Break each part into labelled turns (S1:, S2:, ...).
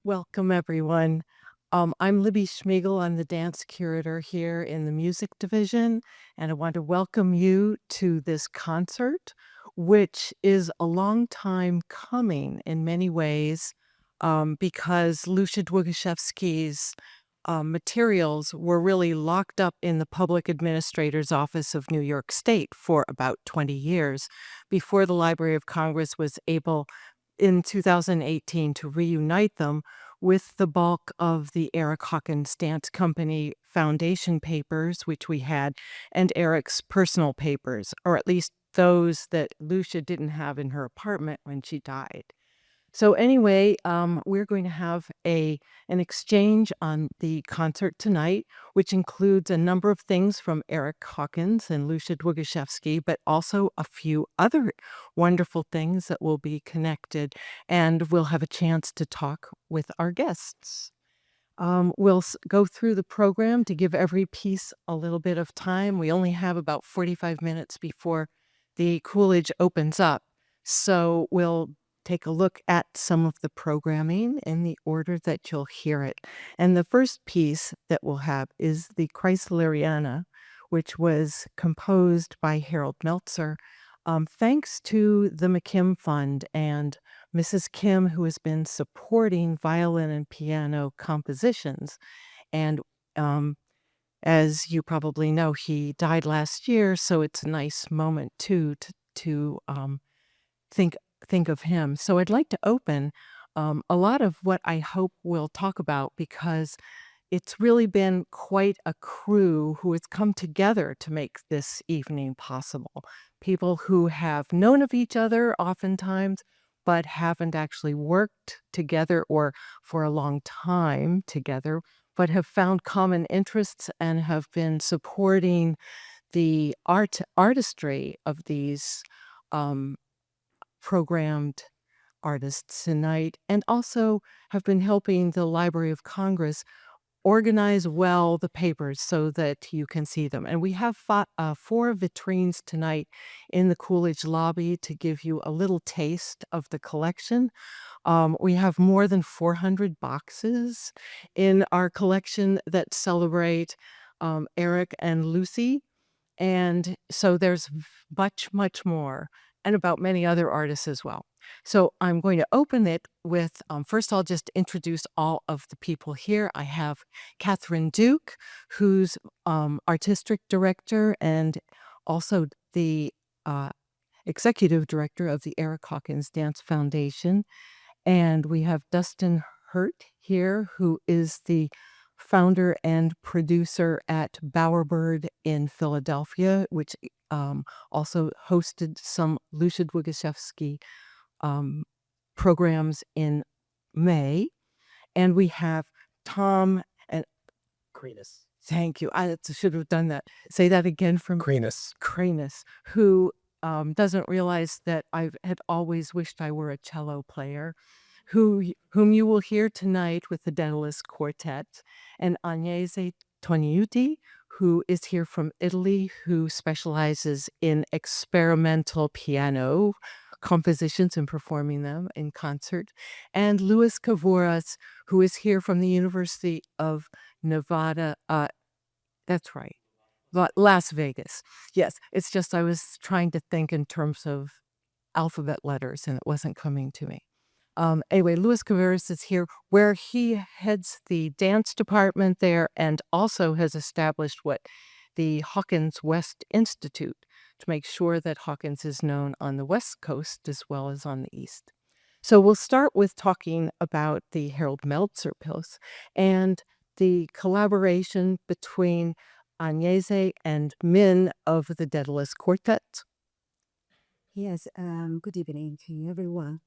S1: Welcome, everyone. I'm Libby Schmiegel. I'm the dance curator here in the music division, and I want to welcome you to this concert, which is a long time coming in many ways, because Lucia Długoszewski's materials were really locked up in the Public Administrator's Office of New York State for about 20 years before the Library of Congress was able in 2018 to reunite them with the bulk of the Eric Hawkins Dance Company Foundation papers, which we had, and Eric's personal papers, or at least those that Lucia didn't have in her apartment when she died. So anyway, we're going to have an exchange on the concert tonight, which includes a number of things from Eric Hawkins and Lucia Długoszewski, but also a few other wonderful things that will be connected, and we'll have a chance to talk with our guests. We'll go through the program to give every piece a little bit of time. We only have about 45 minutes before the Coolidge opens up. So we'll take a look at some of the programming in the order that you'll hear it. And the first piece that we'll have is the Kreisleriana, which was composed by Harold Meltzer, thanks to the McKim Fund and Mrs. Kim, who has been supporting violin and piano compositions. And as you probably know, he died last year, so it's a nice moment too to think of him. So I'd like to open a lot of what I hope we'll talk about, because it's really been quite a crew who has come together to make this evening possible. People who have known of each other oftentimes, but haven't actually worked together or for a long time together, but have found common interests and have been supporting the artistry of these um, programmed artists tonight, and also have been helping the Library of Congress organize well the papers so that you can see them. And we have four vitrines tonight in the Coolidge lobby to give you a little taste of the collection. We have more than 400 boxes in our collection that celebrate Eric and Lucy. And so there's much, much more, and about many other artists as well. So I'm going to open it with, first I'll just introduce all of the people here. I have Catherine Duke, who's artistic director and also the executive director of the Eric Hawkins Dance Foundation. And we have Dustin Hurt here, who is the founder and producer at Bowerbird in Philadelphia, which also hosted some Lucia Długoszewski programs in May. And we have Tom and
S2: Cranus.
S1: thank you. I should have done that. Say that again for me. Cranus, who doesn't realize that I had always wished I were a cello player, whom you will hear tonight with the Daedalus Quartet, and Agnese Toniuti, who is here from Italy, who specializes in experimental piano compositions and performing them in concert, and Louis Kavouras, who is here from the University of Nevada. That's right. Las Vegas. Yes, it's just I was trying to think in terms of alphabet letters and it wasn't coming to me. Anyway, Louis Kavouras is here, where he heads the dance department there and also has established what the Hawkins West Institute to make sure that Hawkins is known on the West Coast as well as on the East. So we'll start with talking about the Harold Meltzer piece and the collaboration between Agnese and Min of the Daedalus Quartet.
S3: Yes, good evening to everyone.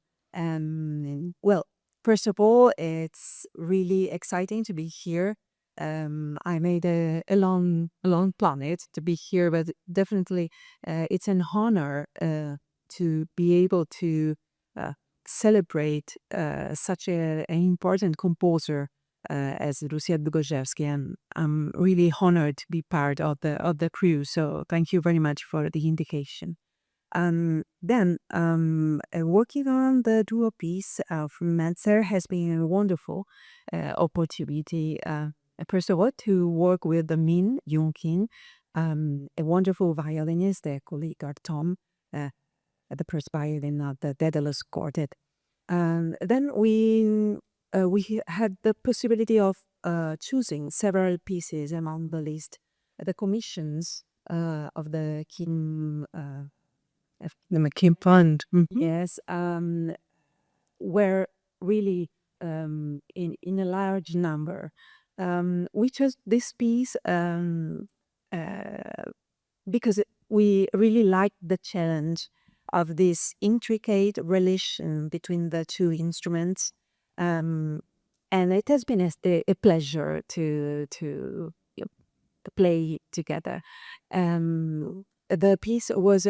S3: Well, first of all, it's really exciting to be here. I made a long planet to be here, but definitely it's an honor to be able to celebrate such an important composer as Lucia Długoszewski, and I'm really honored to be part of the crew. So thank you very much for the indication. Working on the duo piece of Manser has been a wonderful opportunity. First of all, to work with the Min Yoon Kim, a wonderful violinist, a colleague of Tom, uh, the first violin of the Daedalus Quartet. Then we had the possibility of choosing several pieces among the list, the commissions of the Kim.
S1: The McKim Fund.
S3: Yes, were really in a large number. We chose this piece uh, because we really liked the challenge of this intricate relation between the two instruments. And it has been a pleasure to play together. The piece was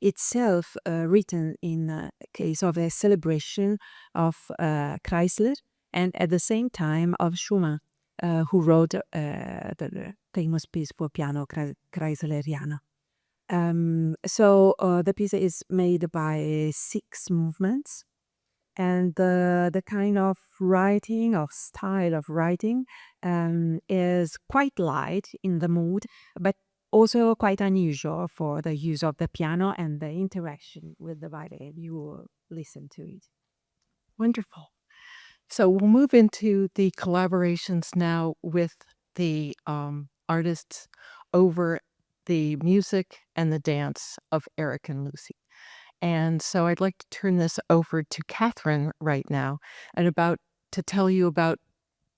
S3: itself written in a case of a celebration of Chrysler and at the same time of Schumann, who wrote the famous piece for piano Chrysleriana. The piece is made by 6 movements, and the kind of writing or style of writing is quite light in the mood, but also quite unusual for the use of the piano and the interaction with the violin. You will listen to it.
S1: Wonderful. So we'll move into the collaborations now with the artists over the music and the dance of Eric and Lucy. And so I'd like to turn this over to Catherine right now and to tell you about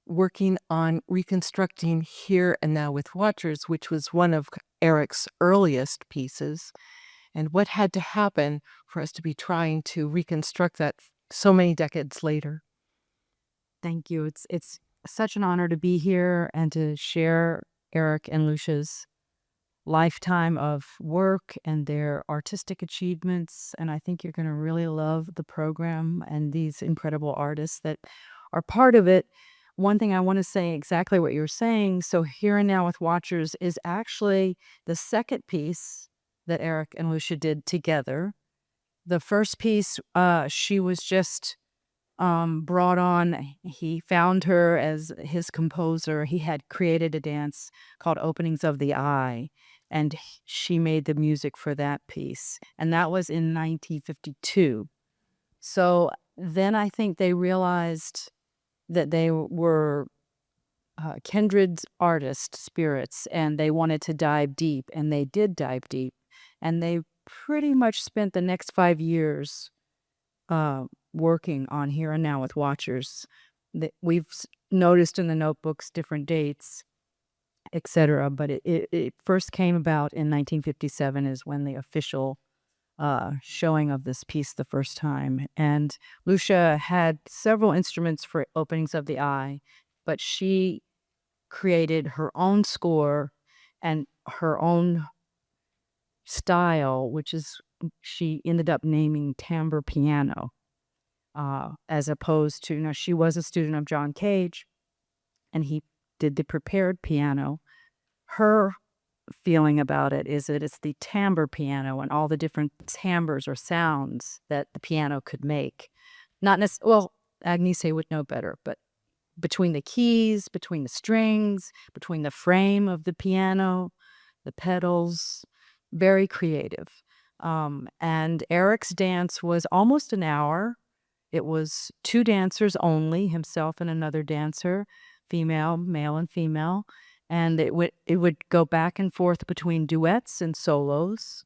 S1: working on reconstructing Here and Now with Watchers, which was one of Eric's earliest pieces, and what had to happen for us to be trying to reconstruct that so many decades later.
S2: Thank you. It's such an honor to be here and to share Eric and Lucia's lifetime of work and their artistic achievements. And I think you're going to really love the program and these incredible artists that are part of it. One thing I want to say exactly what you're saying. So, Here and Now with Watchers is actually the second piece that Eric and Lucia did together. The first piece, she was just brought on. He found her as his composer. He had created a dance called Openings of the Eye, and she made the music for that piece. And that was in 1952. So then I think they realized that they were kindred artist spirits, and they wanted to dive deep, and they did dive deep. And they pretty much spent the next 5 years working on Here and Now with Watchers. We've noticed in the notebooks different dates, etc. But it first came about in 1957 is when the official showing of this piece the first time. And Lucia had several instruments for Openings of the Eye, but she created her own score and her own style, which is she ended up naming timbre piano. As opposed to, she was a student of John Cage, and he did the prepared piano. Her feeling about it is that it's the timbre piano and all the different timbres or sounds that the piano could make. Not necessarily, well, Agnese would know better, but between the keys, between the strings, between the frame of the piano, the pedals, very creative. And Eric's dance was almost an hour. It was 2 dancers only, himself and another dancer, female, male and female. And it would go back and forth between duets and solos.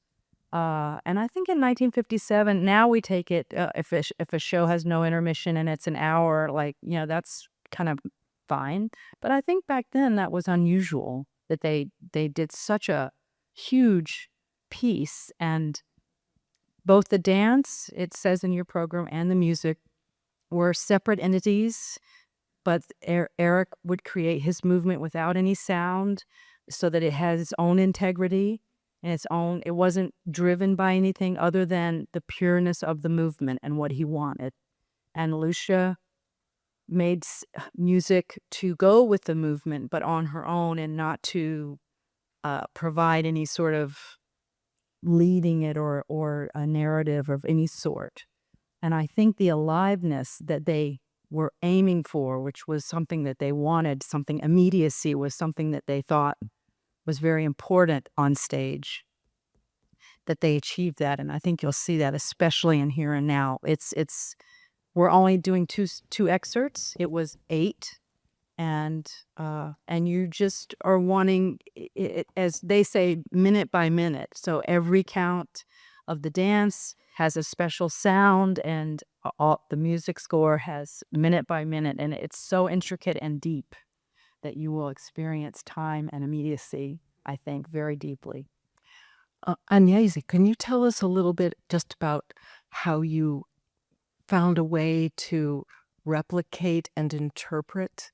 S2: And I think in 1957, now we take it, if a show has no intermission and it's an hour, that's kind of fine. But I think back then that was unusual, that they did such a huge piece, and both the dance, it says in your program, and the music were separate entities, but Eric would create his movement without any sound so that it has its own integrity and it wasn't driven by anything other than the pureness of the movement and what he wanted. And Lucia made music to go with the movement, but on her own, and not to provide any sort of leading it or a narrative of any sort. And I think the aliveness that they were aiming for, which was something that they wanted, something immediacy was something that they thought was very important on stage, that they achieved that. And I think you'll see that, especially in Here and Now. We're only doing two excerpts. It was 8. And you just are wanting it, as they say, minute by minute. So every count of the dance has a special sound, and all the music score has minute by minute, and it's so intricate and deep that you will experience time and immediacy, I think, very deeply.
S1: Agnese, can you tell us a little bit just about how you found a way to replicate and interpret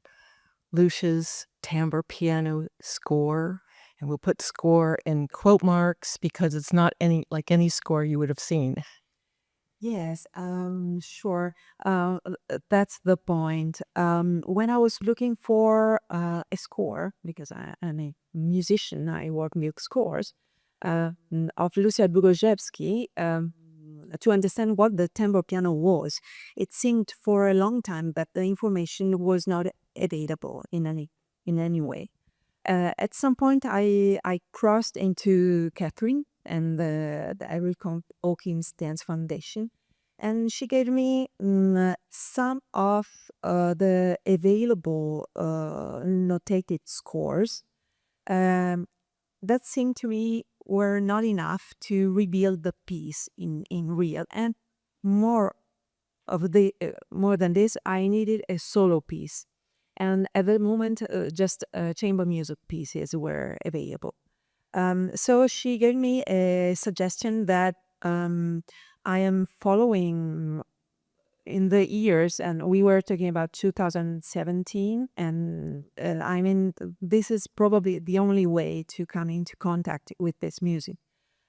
S1: Lucia's timbre piano score? And we'll put score in quote marks because it's not any score you would have seen.
S3: Yes, sure. That's the point. When I was looking for a score, because I'm a musician, I work with scores of Lucia Bogoszewski, to understand what the timbre piano was. It seemed for a long time that the information was not available in any way. At some point, I crossed into Catherine and the Eric Hawkins Dance Foundation, and she gave me some of the available notated scores that seemed to me were not enough to rebuild the piece in real. And more more than this, I needed a solo piece. And at the moment, just chamber music pieces were available. So she gave me a suggestion that I am following in the years, and we were talking about 2017, and I mean, this is probably the only way to come into contact with this music.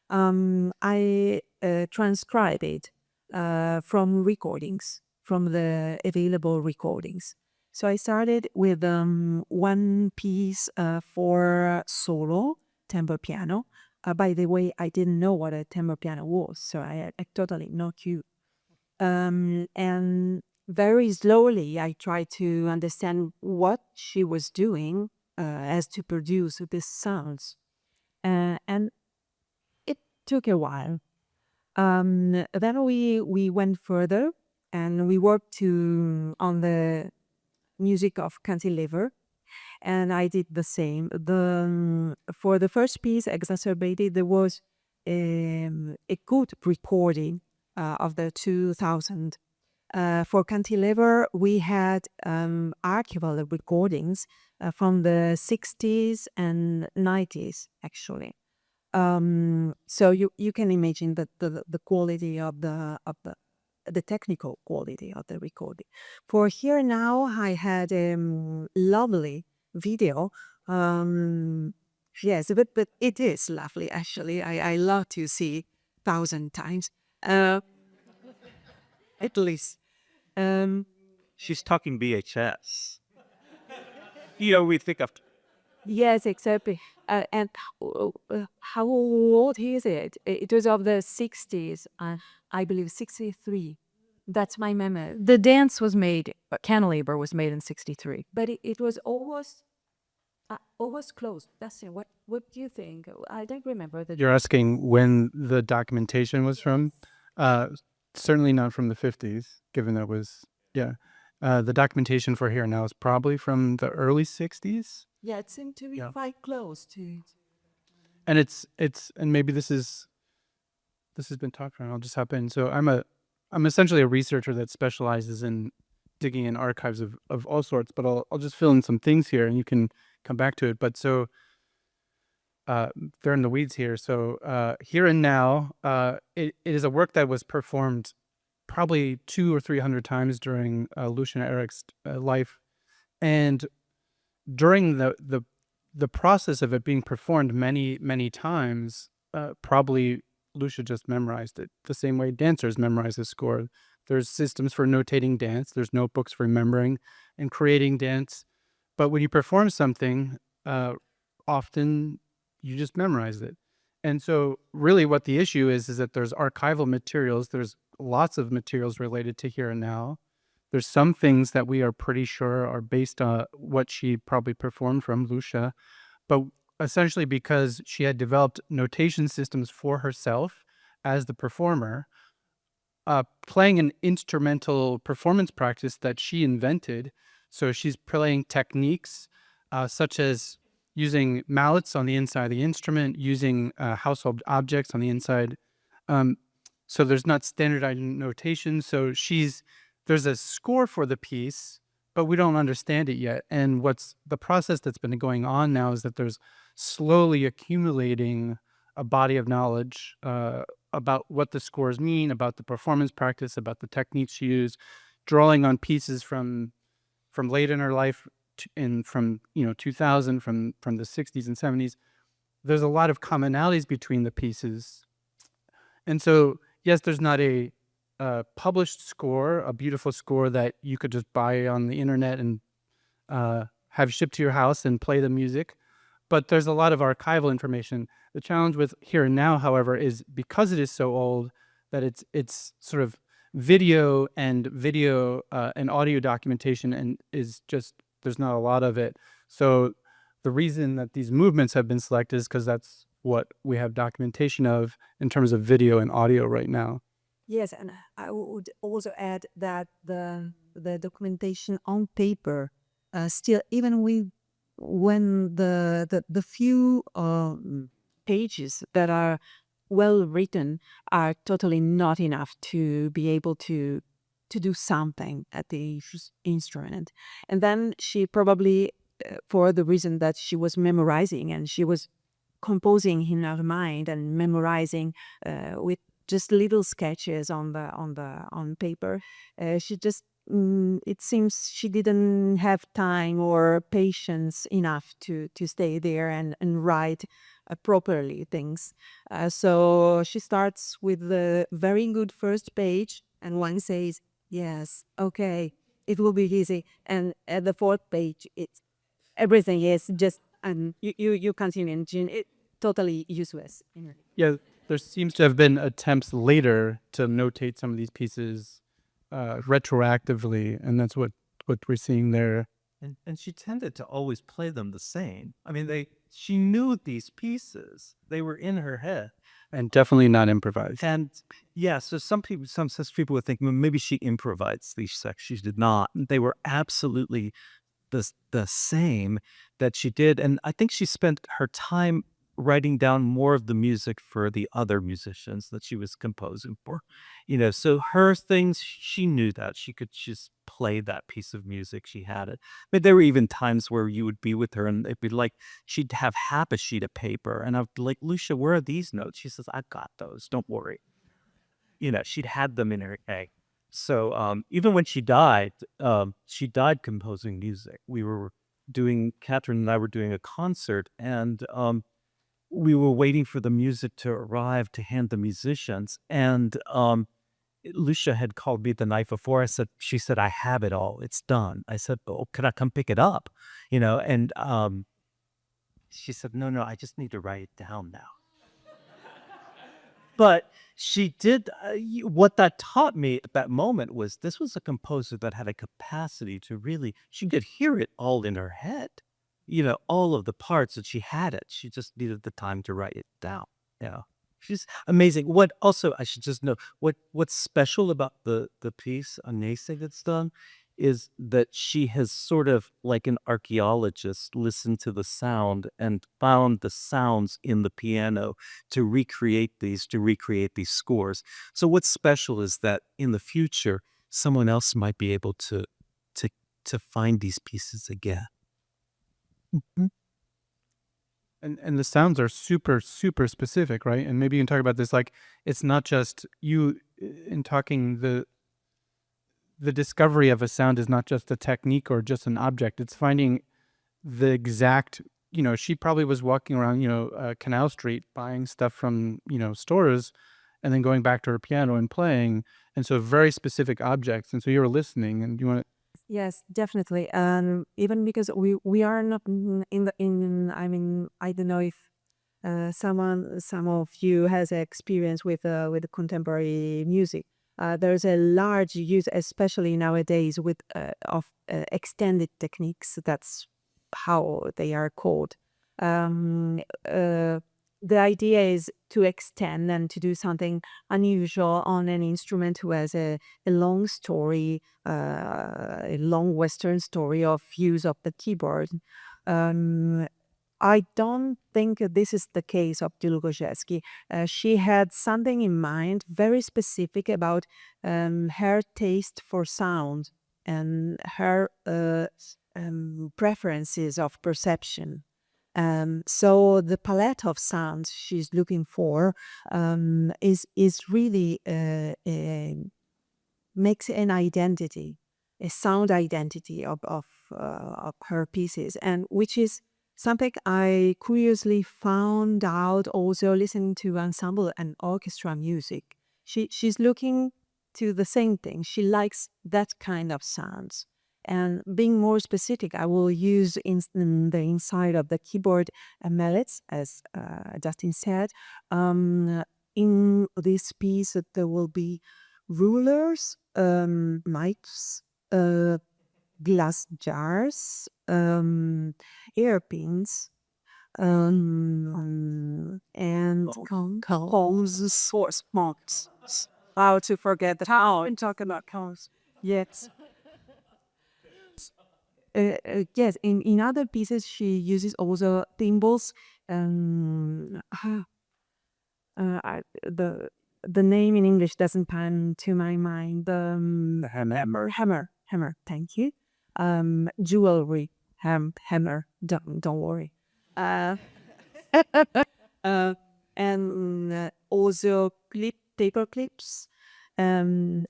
S3: I transcribed it from recordings, from the available recordings. So I started with one piece for solo, timbre piano. By the way, I didn't know what a timbre piano was, so I had totally no clue. And very slowly, I tried to understand what she was doing as to produce these sounds. And it took a while. Then we went further and we worked on the music of Cantilever, and I did the same. For the first piece, Exacerbated, there was a good recording of the 2000. For Cantilever, we had archival recordings from the 60s and 90s, actually. So you can imagine that the quality of the technical quality of the recording. For Here Now, I had a lovely video. Yes, but it is lovely, actually. I love to see 1,000 times. At least.
S4: She's talking VHS. We think of
S3: Yes, exactly. And how old is it? It was of the 60s, I believe 63. That's my memory.
S2: The dance was made, Cantilever was made in 63.
S3: But it was almost closed. That's it. What do you think? I don't remember the.
S5: You're asking when the documentation was from? Certainly not from the 50s, given that was, the documentation for Here Now is probably from the early 60s.
S3: Yeah, it seemed to be
S5: Yeah.
S3: quite close to.
S5: And and maybe this has been talked around. I'll just hop in. So I'm essentially a researcher that specializes in digging in archives of all sorts, but I'll just fill in some things here and you can come back to it. But so they're in the weeds here. So Here and Now, it is a work that was performed probably 200 or 300 times during Lucian and Eric's life, and during the process of it being performed many times, probably Lucia just memorized it the same way dancers memorize a score. There's systems for notating dance. There's notebooks for remembering and creating dance. But when you perform something, often you just memorize it. And so really what the issue is that there's archival materials. There's lots of materials related to Here and Now. There's some things that we are pretty sure are based on what she probably performed from Lucia, but essentially because she had developed notation systems for herself as the performer, playing an instrumental performance practice that she invented. So she's playing techniques such as using mallets on the inside of the instrument, using household objects on the inside. So there's not standardized notation. So there's a score for the piece, but we don't understand it yet. And what's the process that's been going on now is that there's slowly accumulating a body of knowledge about what the scores mean, about the performance practice, about the techniques she used, drawing on pieces from late in her life from 2000, from the 60s and 70s. There's a lot of commonalities between the pieces. And so, yes, there's not a published score, a beautiful score that you could just buy on the internet and have shipped to your house and play the music. But there's a lot of archival information. The challenge with Here and Now, however, is because it is so old that it's sort of video and audio documentation, and is just, there's not a lot of it. So the reason that these movements have been selected is because that's what we have documentation of in terms of video and audio right now.
S3: Yes, and I would also add that the documentation on paper still, even when the few pages that are well written are totally not enough to be able to do something at the instrument. And then she probably, for the reason that she was memorizing and she was composing in her mind and memorizing with just little sketches on paper, she just it seems she didn't have time or patience enough to stay there and write properly things. So she starts with the very good first page, and one says, yes, okay, it will be easy. And at the fourth page, everything is just, and you continue, and it totally useless.
S5: Yeah, there seems to have been attempts later to notate some of these pieces retroactively, and that's what we're seeing there.
S4: And she tended to always play them the same. I mean, she knew these pieces. They were in her head.
S5: And definitely not improvised.
S4: And yeah, so some such people would think, well, maybe she improvised these sections. She did not. They were absolutely the same that she did. And I think she spent her time writing down more of the music for the other musicians that she was composing for. So her things, she knew that she could just play that piece of music. She had it. But there were even times where you would be with her and it'd be like, she'd have half a sheet of paper and I'd be like, Lucia, where are these notes? She says, I got those. Don't worry. She'd had them in her head. So even when she died composing music. Catherine and I were doing a concert, and we were waiting for the music to arrive to hand the musicians. And Lucia had called me the night before. She said, I have it all. It's done. I said, oh, can I come pick it up? And she said, no, I just need to write it down now. But she did, what that taught me at that moment was this was a composer that had a capacity to really, she could hear it all in her head. All of the parts that she had it. She just needed the time to write it down. She's amazing. What also, I should just know, what's special about the piece Agnese that's done is that she has sort of like an archaeologist listened to the sound and found the sounds in the piano to recreate these scores. So what's special is that in the future, someone else might be able to find these pieces again. Mm-hmm.
S5: And the sounds are super, super specific, right? And maybe you can talk about this, like, it's not just you in talking, the discovery of a sound is not just a technique or just an object. It's finding the exact, she probably was walking around, Canal Street buying stuff from, stores and then going back to her piano and playing. And so very specific objects. And so you were listening and you want to.
S3: Yes, definitely. And even because we are not I mean, I don't know if some of you has experience with contemporary music. There's a large use, especially nowadays, with of extended techniques. That's how they are called. The idea is to extend and to do something unusual on an instrument who has a long story, a long Western story of use of the keyboard. I don't think this is the case of Dlugoszewski. She had something in mind very specific about her taste for sound and her preferences of perception. So the palette of sounds she's looking for is really makes an identity, a sound identity of her pieces, and which is something I curiously found out also listening to ensemble and orchestra music. She's looking to the same thing. She likes that kind of sounds. And being more specific, I will use in the inside of the keyboard mallets, as Justin said. In this piece, there will be rulers, mics, glass jars, hairpins, and combs, source marks. How to forget the town? I'm talking about combs. Yes. Yes, in other pieces she uses also thimbles. The name in English doesn't come to my mind.
S4: The
S3: Hammer. Thank you. Jewelry, hammer. Don't worry. And also paper clips, and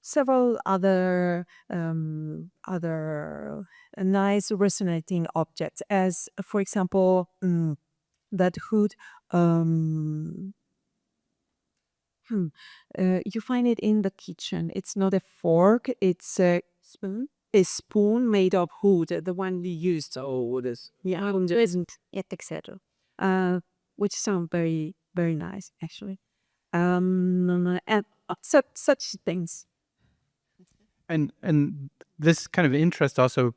S3: several other nice resonating objects, as for example that hood. You find it in the kitchen. It's not a fork, it's a spoon. A spoon made of wood, the one we used. Oh, this isn't yet, etc. Which sound very very nice actually. And such things.
S5: And this kind of interest also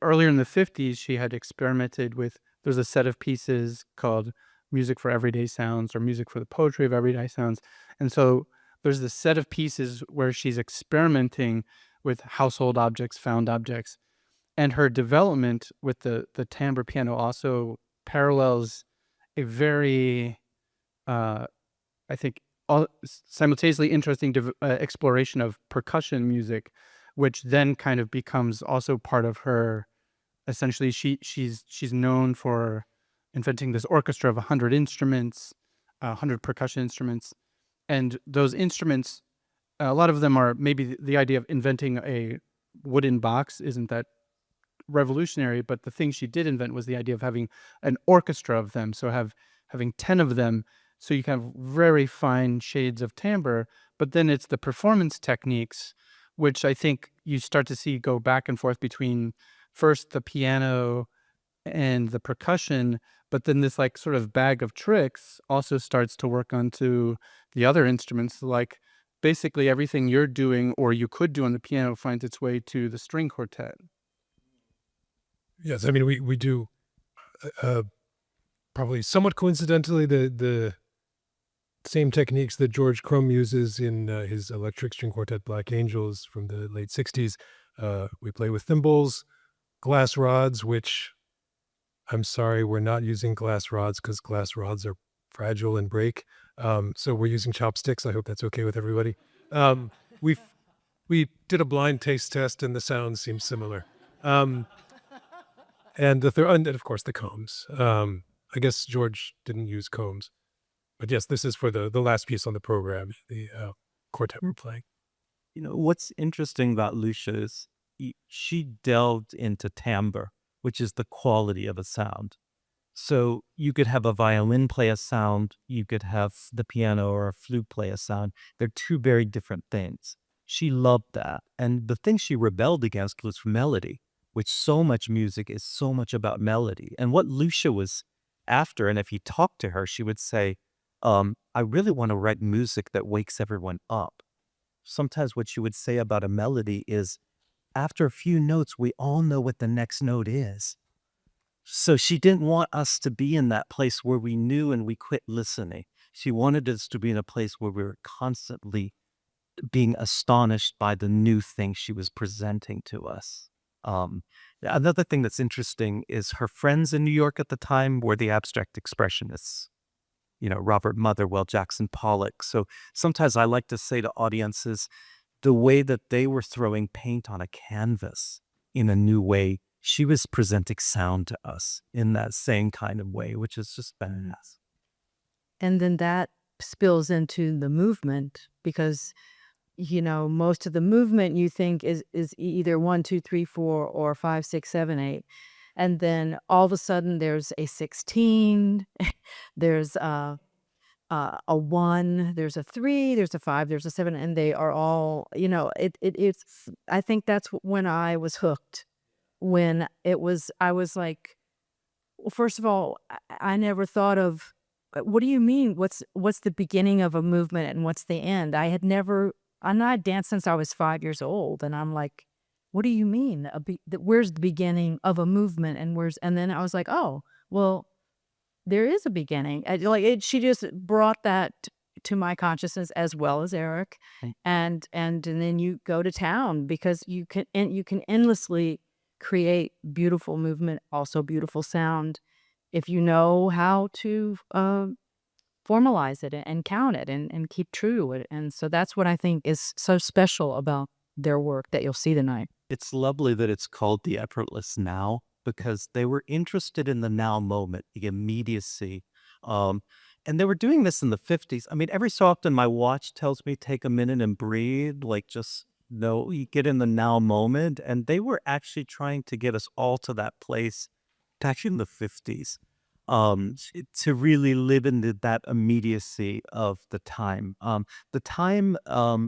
S5: earlier in the 50s, she had experimented with. There's a set of pieces called Music for Everyday Sounds or Music for the Poetry of Everyday Sounds, and so there's this set of pieces where she's experimenting with household objects, found objects, and her development with the timbre piano also parallels a very, I think, simultaneously interesting exploration of percussion music, which then kind of becomes also part of her. Essentially, she's known for inventing this orchestra of 100 instruments, 100 percussion instruments, and those instruments, a lot of them are maybe the idea of inventing a wooden box isn't that revolutionary, but the thing she did invent was the idea of having an orchestra of them. So having 10 of them, so you can have very fine shades of timbre, but then it's the performance techniques, which I think you start to see go back and forth between first the piano and the percussion, but then this like sort of bag of tricks also starts to work onto the other instruments. Like basically everything you're doing or you could do on the piano finds its way to the string quartet.
S6: Yes, I mean we do probably somewhat coincidentally the same techniques that George Crumb uses in his electric string quartet Black Angels from the late 60s. We play with thimbles, glass rods, which I'm sorry, we're not using glass rods because glass rods are fragile and break. So we're using chopsticks. I hope that's okay with everybody. We did a blind taste test and the sound seems similar. And and of course the combs. I guess George didn't use combs, but yes, this is for the last piece on the program, the quartet we're playing.
S4: You know, what's interesting about Lucia is she delved into timbre, which is the quality of a sound. So you could have a violin play a sound, you could have the piano or a flute play a sound. They're two very different things. She loved that. And the thing she rebelled against was melody, which so much music is so much about melody. And what Lucia was after, and if he talked to her, she would say, I really want to write music that wakes everyone up. Sometimes what she would say about a melody is, after a few notes, we all know what the next note is. So she didn't want us to be in that place where we knew and we quit listening. She wanted us to be in a place where we were constantly being astonished by the new thing she was presenting to us. Another thing that's interesting is her friends in New York at the time were the abstract expressionists, Robert Motherwell, Jackson Pollock. So sometimes I like to say to audiences, the way that they were throwing paint on a canvas in a new way, she was presenting sound to us in that same kind of way, which is just badass.
S2: And then that spills into the movement because, most of the movement you think is either 1, 2, 3, 4, or 5, 6, 7, 8. And then all of a sudden there's a 16, there's a 1, there's a 3, there's a 5, there's a 7, and they are all, it's, I think that's when I was hooked. I was like, well, first of all, I never thought of, what do you mean? What's the beginning of a movement and what's the end? I'm not danced since I was 5 years old. And I'm like, what do you mean? Where's the beginning of a movement and then I was like, oh, well, there is a beginning. She just brought that to my consciousness as well as Eric.
S4: Right.
S2: And then you go to town because you can endlessly create beautiful movement, also beautiful sound, if you know how to formalize it and count it and keep true to it. And so that's what I think is so special about their work that you'll see tonight.
S4: It's lovely that it's called The Effortless Now, because they were interested in the now moment, the immediacy. And they were doing this in the 50s. I mean, every so often my watch tells me take a minute and breathe, like just know, you get in the now moment. And they were actually trying to get us all to that place, actually in the 50s, to really live into that immediacy of the time.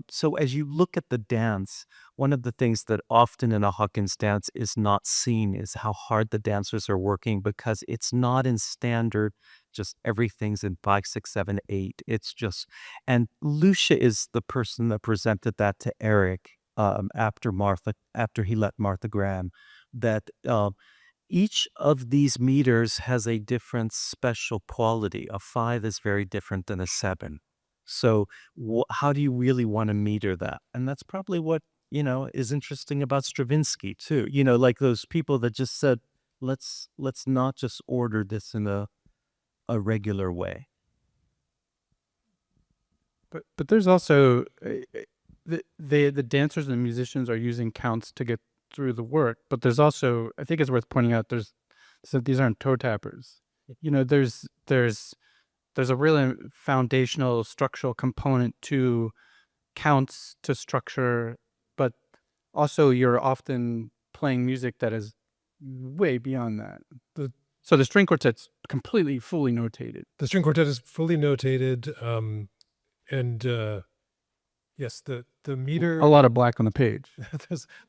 S4: So as you look at the dance, one of the things that often in a Hawkins dance is not seen is how hard the dancers are working, because it's not in standard, just everything's in 5, 6, 7, 8. It's just, and Lucia is the person that presented that to Eric after he let Martha Graham, that each of these meters has a different special quality. A 5 is very different than a 7. So how do you really want to meter that? And that's probably what, is interesting about Stravinsky too. Like those people that just said, let's not just order this in a regular way.
S5: But there's also the dancers and the musicians are using counts to get through the work, but there's also, I think it's worth pointing out, so these aren't toe tappers. There's a really foundational structural component to counts, to structure, but also you're often playing music that is way beyond that. So the string quartet's completely fully notated.
S6: The string quartet is fully notated, and yes, the meter.
S5: A lot of black on the page.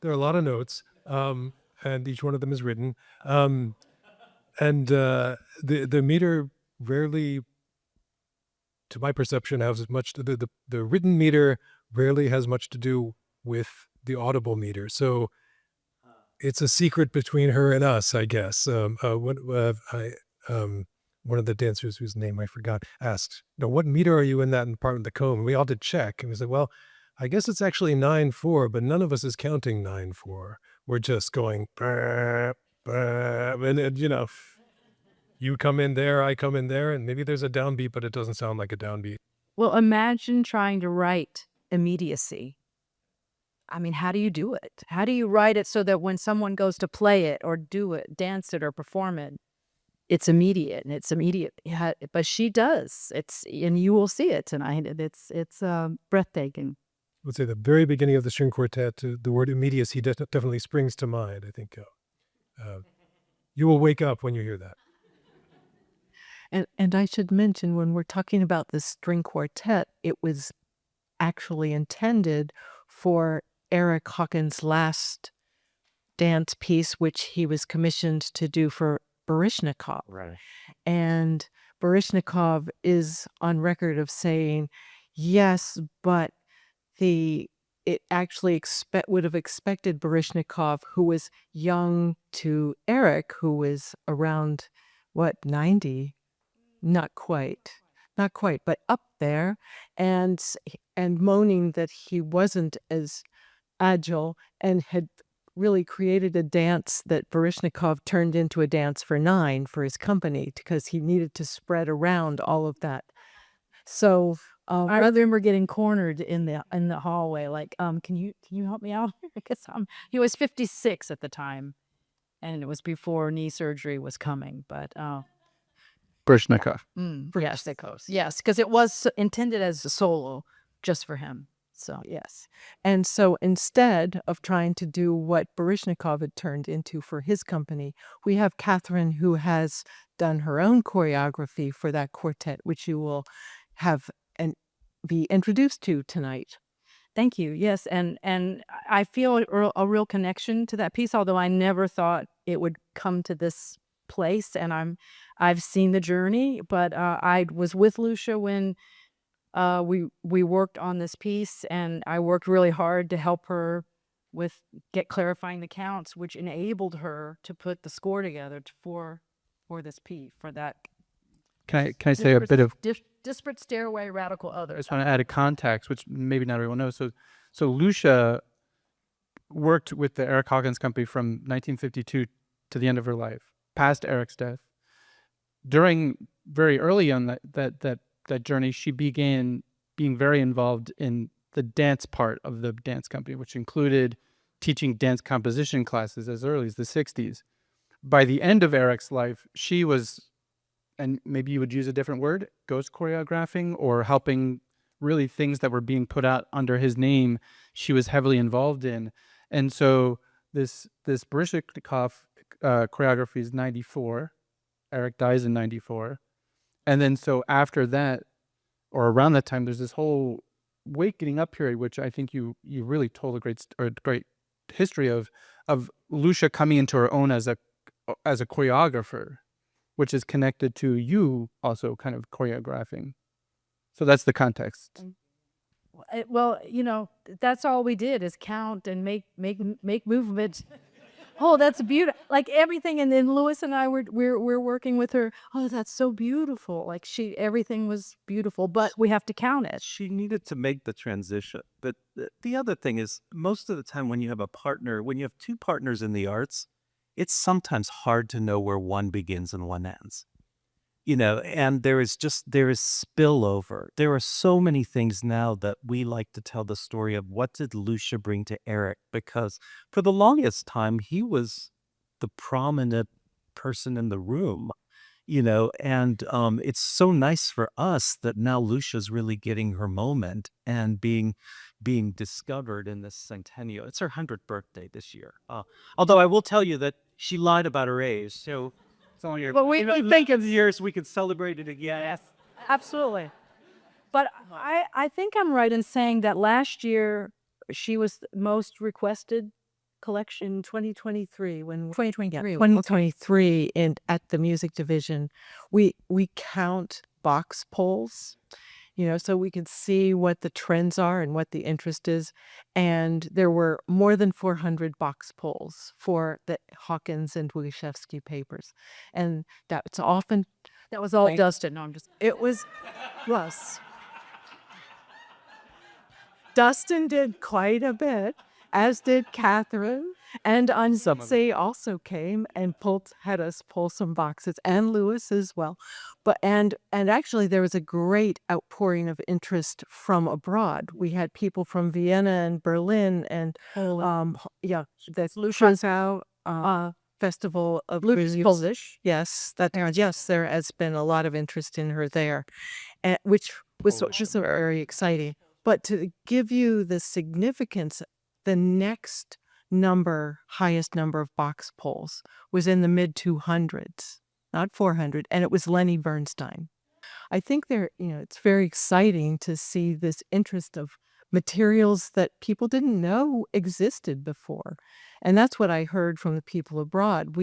S6: There are a lot of notes, and each one of them is written. And the meter rarely, to my perception, has as much. The written meter rarely has much to do with the audible meter. So it's a secret between her and us, I guess. One of the dancers whose name I forgot asked, what meter are you in that part of the comb? And we all did check. And we said, well, I guess it's actually 9/4, but none of us is counting 9/4. We're just going, bah, bah, and you come in there, I come in there, and maybe there's a downbeat, but it doesn't sound like a downbeat.
S2: Well, imagine trying to write immediacy. I mean, how do you do it? How do you write it so that when someone goes to play it or do it, dance it or perform it, it's immediate and it's immediate. Yeah, but she does. And you will see it tonight. It's breathtaking.
S6: I would say the very beginning of the string quartet, the word immediacy definitely springs to mind. I think you will wake up when you hear that.
S1: And I should mention, when we're talking about the string quartet, it was actually intended for Eric Hawkins' last dance piece, which he was commissioned to do for Baryshnikov.
S4: Right.
S1: And Baryshnikov is on record of saying, yes, but it actually would have expected Baryshnikov, who was young, to Eric, who was around, 90? Not quite. Not quite, but up there, and moaning that he wasn't as agile and had really created a dance that Baryshnikov turned into a dance for 9 for his company because he needed to spread around all of that. So,
S2: I remember getting cornered in the hallway, like, can you help me out? Because he was 56 at the time, and it was before knee surgery was coming. But
S5: Brishnikov.
S2: yes, because it was intended as a solo just for him. So
S1: yes. And so instead of trying to do what Baryshnikov had turned into for his company, we have Catherine, who has done her own choreography for that quartet, which you will have and be introduced to tonight.
S2: thank you. Yes, and I feel a real connection to that piece, although I never thought it would come to this place. And I've seen the journey, but I was with Lucia when we worked on this piece, and I worked really hard to help her with clarifying the counts, which enabled her to put the score together for this piece, for that
S5: Can I say a bit of
S2: disparate stairway radical
S5: I
S2: others.
S5: just want to add a context, which maybe not everyone knows. So Lucia worked with the Eric Hawkins Company from 1952 to the end of her life, past Eric's death. During very early on that journey, she began being very involved in the dance part of the dance company, which included teaching dance composition classes as early as the 60s. By the end of Eric's life, she was, and maybe you would use a different word, ghost choreographing, or helping really things that were being put out under his name, she was heavily involved in. And so this Baryshnikov choreography is 94. Eric dies in 94. And then so after that, or around that time, there's this whole wakening up period, which I think you really told a great history of Lucia coming into her own as a choreographer, which is connected to you also kind of choreographing. So that's the context.
S2: Well, that's all we did is count and make movements. Oh, that's beautiful! Like everything, and then Louis and I we're working with her. Oh, that's so beautiful! Like everything was beautiful, but we have to count it.
S4: She needed to make the transition. But the other thing is, most of the time when you have when you have two partners in the arts, it's sometimes hard to know where one begins and one ends. And there is spillover. There are so many things now that we like to tell the story of what did Lucia bring to Eric, because for the longest time, he was the prominent person in the room, and it's so nice for us that now Lucia's really getting her moment and being discovered in this centennial. It's her 100th birthday this year. Although I will tell you that she lied about her age, so it's only your.
S2: But we think
S4: of years we could celebrate it again.
S2: Yes, absolutely. But I think I'm right in saying that last year she was the most requested collection.
S1: 2023 when
S2: 2023.
S1: 2023 at the music division, we count box polls, so we can see what the trends are and what the interest is. And there were more than 400 box polls for the Hawkins and Wyszewski papers, and that's often
S2: That was all Dustin. No, I'm just.
S1: it was Russ. Dustin did quite a bit, as did Catherine, and Anzutze also came and had us pull some boxes, and Louis as well. But and actually there was a great outpouring of interest from abroad. We had people from Vienna and Berlin and the Luschanzau Festival of
S2: Polish.
S1: Yes, there has been a lot of interest in her there, which was very exciting. But to give you the significance, the next highest number of box polls was in the mid 200s, not 400, and it was Lenny Bernstein. I think it's very exciting to see this interest of materials that people didn't know existed before. And that's what I heard from the people abroad.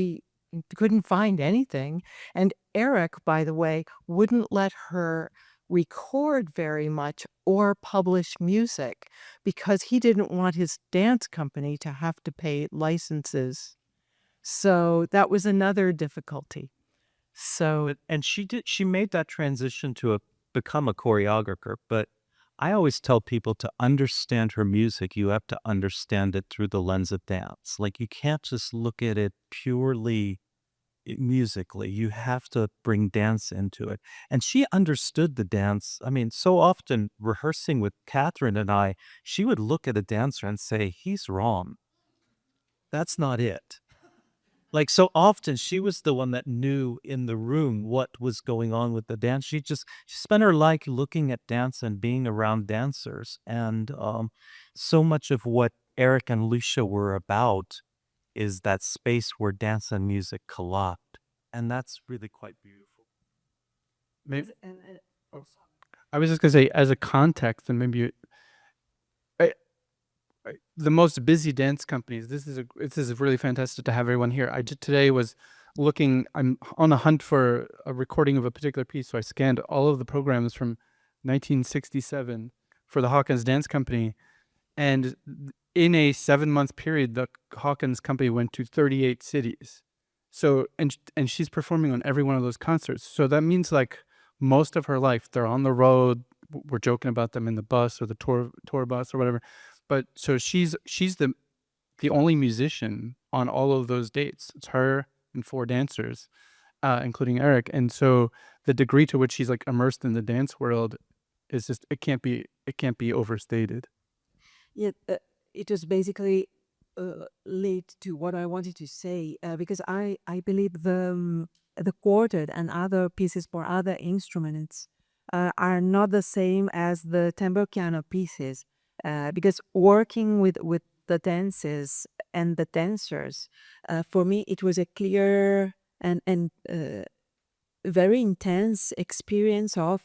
S1: couldn't find anything. And Eric, by the way, wouldn't let her record very much or publish music because he didn't want his dance company to have to pay licenses. So that was another difficulty. So
S4: And she made that transition to become a choreographer, but I always tell people to understand her music, you have to understand it through the lens of dance. Like you can't just look at it purely musically. You have to bring dance into it. And she understood the dance. I mean, so often rehearsing with Catherine and I, she would look at a dancer and say, "He's wrong. That's not it." Like so often she was the one that knew in the room what was going on with the dance. She spent her life looking at dance and being around dancers. And so much of what Eric and Lucia were about is that space where dance and music collide. And that's really quite beautiful.
S5: Maybe, I was just gonna say, as a context, and maybe the most busy dance companies. This is really fantastic to have everyone here. I today was looking. I'm on a hunt for a recording of a particular piece, so I scanned all of the programs from 1967 for the Hawkins Dance Company, and in a 7-month period, the Hawkins Company went to 38 cities. So and she's performing on every one of those concerts. So that means like most of her life, they're on the road. We're joking about them in the bus or the tour bus or whatever. But so she's the only musician on all of those dates. It's her and 4 dancers, including Eric. And so the degree to which she's like immersed in the dance world is just it can't be overstated.
S3: Yeah, it was basically led to what I wanted to say because I believe the quartet and other pieces for other instruments are not the same as the timbre piano pieces because working with the dances and the dancers, for me it was a clear and very intense experience of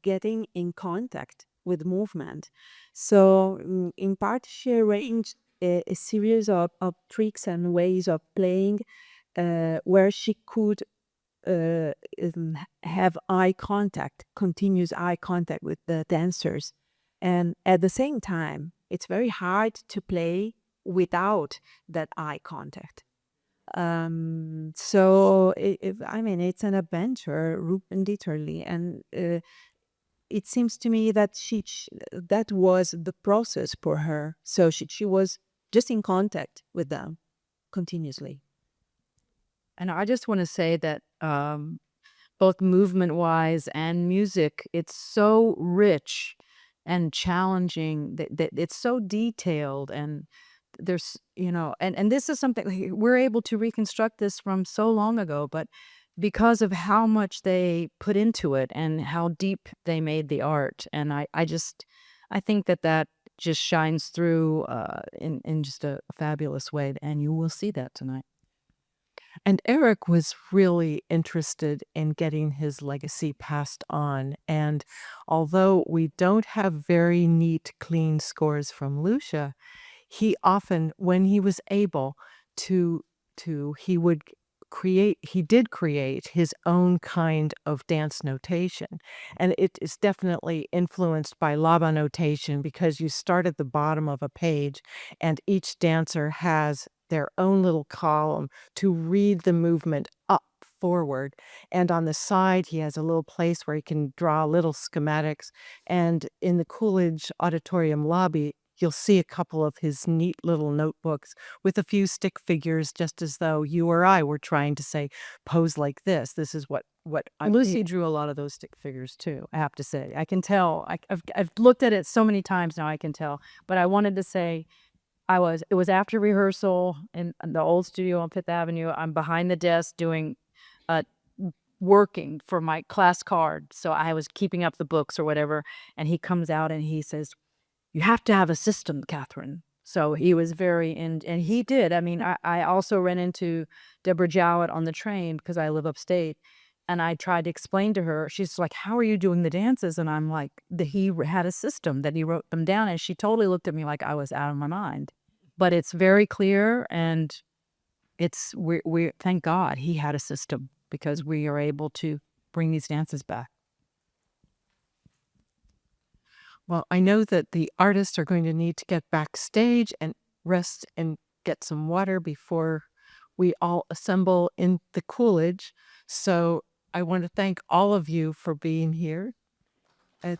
S3: getting in contact with movement. So in part, she arranged a series of tricks and ways of playing where she could have eye contact, continuous eye contact with the dancers. And at the same time, it's very hard to play without that eye contact. So I mean, it's an adventure, literally, and it seems to me that that was the process for her. So she was just in contact with them continuously.
S2: And I just want to say that both movement wise and music, it's so rich and challenging that it's so detailed, and there's and this is something like, we're able to reconstruct this from so long ago, but because of how much they put into it and how deep they made the art. And I think that just shines through in just a fabulous way, and you will see that tonight.
S1: And Eric was really interested in getting his legacy passed on. And although we don't have very neat, clean scores from Lucia, he often, when he was able to he did create his own kind of dance notation. And it is definitely influenced by Laba notation because you start at the bottom of a page and each dancer has their own little column to read the movement up forward. And on the side, he has a little place where he can draw little schematics. And in the Coolidge Auditorium lobby, you'll see a couple of his neat little notebooks with a few stick figures, just as though you or I were trying to say, pose like this. This is what
S2: Lucy drew a lot of those stick figures too, I have to say. I can tell. I've looked at it so many times now, I can tell. But I wanted to say, it was after rehearsal in the old studio on Fifth Avenue. I'm behind the desk doing working for my class card. So I was keeping up the books or whatever. And he comes out and he says, "You have to have a system, Catherine." So he was and he did. I mean, I also ran into Deborah Jowett on the train because I live upstate. And I tried to explain to her, she's like, "How are you doing the dances?" And I'm like, he had a system that he wrote them down. And she totally looked at me like I was out of my mind. But it's very clear, and we thank God he had a system because we are able to bring these dances back.
S1: Well, I know that the artists are going to need to get backstage and rest and get some water before we all assemble in the Coolidge. So I want to thank all of you for being here. Uh,